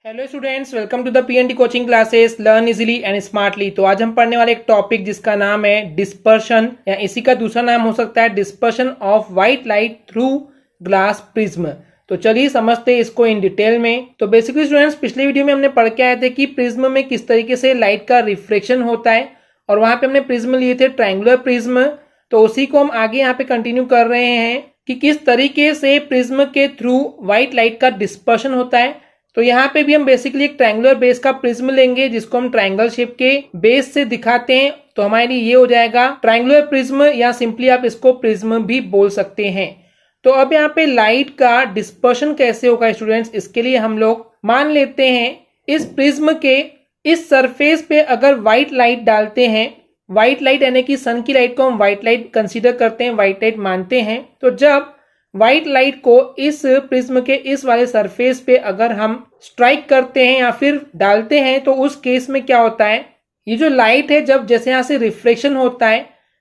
Hello students, welcome to the PND coaching classes learn easily and smartly. तो आज हम पढ़ने वाले एक टॉपिक जिसका नाम है डिस्पर्शन, या इसी का दूसरा नाम हो सकता है dispersion of white light through glass prism. तो चलिए समझते हैं इसको इन डिटेल में। तो बेसिकली स्टूडेंट्स, पिछले वीडियो में हमने पढ़ के आए थे कि प्रिज्म में किस तरीके से लाइट का रिफ्लेक्शन होता है, और वहां पे हमने प्रिज्म लिए थे ट्रायंगुलर प्रिज्म। तो उसी को हम आगे यहाँ पे कंटिन्यू कर रहे हैं कि किस तरीके से प्रिज्म के थ्रू व्हाइट लाइट का डिस्पर्शन होता है। तो यहाँ पे भी हम बेसिकली एक ट्रायंगुलर बेस का प्रिज्म लेंगे जिसको हम ट्रायंगल शेप के बेस से दिखाते हैं। तो हमारे लिए ये हो जाएगा ट्रायंगुलर प्रिज्म, या सिंपली आप इसको प्रिज्म भी बोल सकते हैं। तो अब यहाँ पे लाइट का डिस्पर्शन कैसे होगा स्टूडेंट्स, इसके लिए हम लोग मान लेते हैं इस प्रिज्म के इस सरफेस पे अगर व्हाइट लाइट डालते हैं, व्हाइट लाइट यानी कि सन की लाइट को हम व्हाइट लाइट कंसीडर करते हैं, व्हाइट लाइट मानते हैं। तो जब व्हाइट लाइट को इस प्रिज्म के इस वाले सरफेस पे अगर हम स्ट्राइक करते हैं या फिर डालते हैं, तो उस केस में क्या होता है, ये जो लाइट है जब जैसे यहाँ से रिफ्लेक्शन होता है,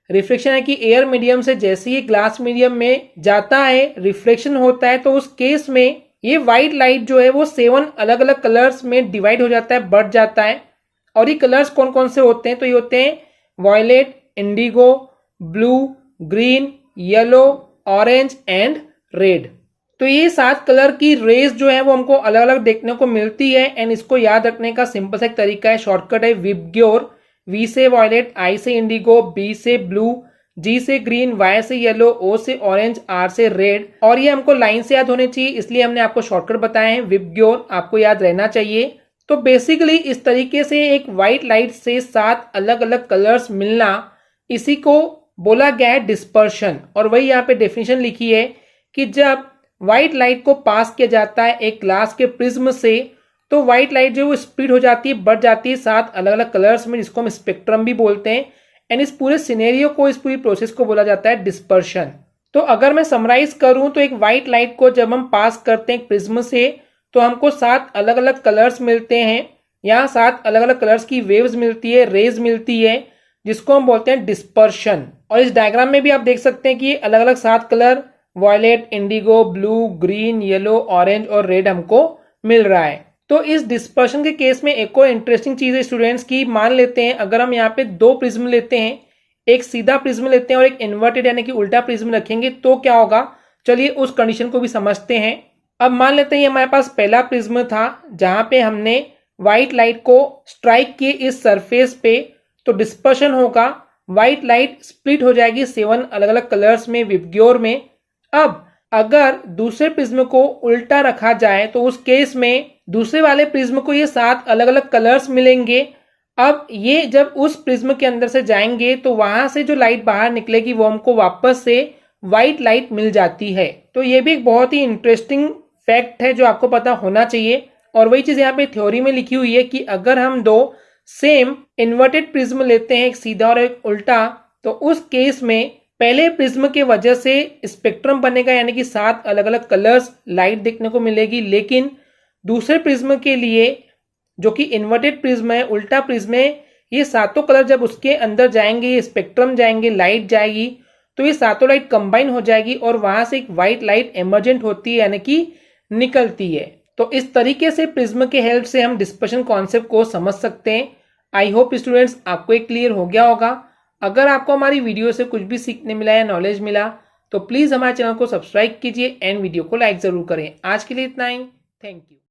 रिफ्लेक्शन है कि एयर मीडियम से जैसे ही ग्लास मीडियम में जाता है रिफ्लेक्शन होता है, तो उस केस में ये व्हाइट लाइट जो है वो 7 अलग अलग कलर्स में डिवाइड हो जाता है, बढ़ जाता है। और ये कलर्स कौन कौन से होते हैं, तो ये होते हैं violet, indigo, blue, green, yellow, orange and red. तो ये 7 कलर की रेज जो है वो हमको अलग अलग देखने को मिलती है। एंड इसको याद रखने का सिंपल सा एक तरीका है, शॉर्टकट है विबग्योर। वी से वॉयलेट, आई से इंडिगो, बी से ब्लू, जी से ग्रीन, वाई से येलो, ओ से ऑरेंज, आर से रेड। और ये हमको लाइन से याद होने चाहिए, इसलिए हमने आपको शॉर्टकट बताए हैं विबग्योर, आपको याद रहना चाहिए। तो बेसिकली इस तरीके से एक व्हाइट लाइट से 7 अलग अलग कलर्स मिलना, इसी को बोला गया है डिस्पर्शन। और वही यहाँ पे डेफिनेशन लिखी है कि जब व्हाइट लाइट को पास किया जाता है एक ग्लास के प्रिज्म से, तो व्हाइट लाइट जो है वो स्प्लिट हो जाती है, बढ़ जाती है 7 अलग अलग कलर्स में, जिसको हम स्पेक्ट्रम भी बोलते हैं। एंड इस पूरे सिनेरियो को, इस पूरी प्रोसेस को बोला जाता है डिस्पर्शन। तो अगर मैं समराइज करूं तो एक व्हाइट लाइट को जब हम पास करते हैं एक प्रिज्म से, तो हमको 7 अलग अलग कलर्स मिलते हैं, यहाँ 7 अलग अलग कलर्स की वेव्स मिलती है, रेज मिलती है, जिसको हम बोलते हैं डिस्पर्शन। और इस डायग्राम में भी आप देख सकते हैं कि अलग अलग 7 colour violet, indigo, blue, green, yellow, orange और रेड हमको मिल रहा है। तो इस डिस्पर्शन के केस में एक और इंटरेस्टिंग चीज है स्टूडेंट्स की, मान लेते हैं अगर हम यहाँ पे 2 प्रिज्म लेते हैं, एक सीधा प्रिज्म लेते हैं और एक इन्वर्टेड यानी कि उल्टा प्रिज्म रखेंगे, तो क्या होगा, चलिए उस कंडीशन को भी समझते हैं। अब मान लेते हैं हमारे पास पहला प्रिज्म था जहां पे हमने व्हाइट लाइट को स्ट्राइक किए इस सरफेस पे, तो डिस्पर्शन होगा, व्हाइट लाइट स्प्लिट हो जाएगी 7 अलग अलग कलर्स में विबग्योर में। अब अगर दूसरे प्रिज्म को उल्टा रखा जाए, तो उस केस में दूसरे वाले प्रिज्म को ये 7 अलग अलग कलर्स मिलेंगे। अब ये जब उस प्रिज्म के अंदर से जाएंगे, तो वहां से जो लाइट बाहर निकलेगी वो हमको वापस से व्हाइट लाइट मिल जाती है। तो ये भी एक बहुत ही इंटरेस्टिंग फैक्ट है जो आपको पता होना चाहिए। और वही चीज यहाँ पे थ्योरी में लिखी हुई है कि अगर हम 2 सेम इन्वर्टेड प्रिज्म लेते हैं, एक सीधा और एक उल्टा, तो उस केस में पहले प्रिज्म के वजह से स्पेक्ट्रम बनेगा, यानी कि 7 अलग अलग कलर्स लाइट देखने को मिलेगी। लेकिन दूसरे प्रिज्म के लिए जो कि इन्वर्टेड प्रिज्म है, उल्टा प्रिज्म है, ये 7 कलर जब उसके अंदर जाएंगे, ये स्पेक्ट्रम जाएंगे, लाइट जाएगी, तो ये 7 लाइट कंबाइन हो जाएगी और वहां से एक व्हाइट लाइट एमर्जेंट होती है, यानी कि निकलती है। तो इस तरीके से प्रिज्म के हेल्प से हम डिस्पर्शन कॉन्सेप्ट को समझ सकते हैं। आई होप स्टूडेंट्स आपको एक क्लियर हो गया होगा। अगर आपको हमारी वीडियो से कुछ भी सीखने मिला या नॉलेज मिला, तो प्लीज हमारे चैनल को सब्सक्राइब कीजिए एंड वीडियो को लाइक जरूर करें। आज के लिए इतना ही, थैंक यू।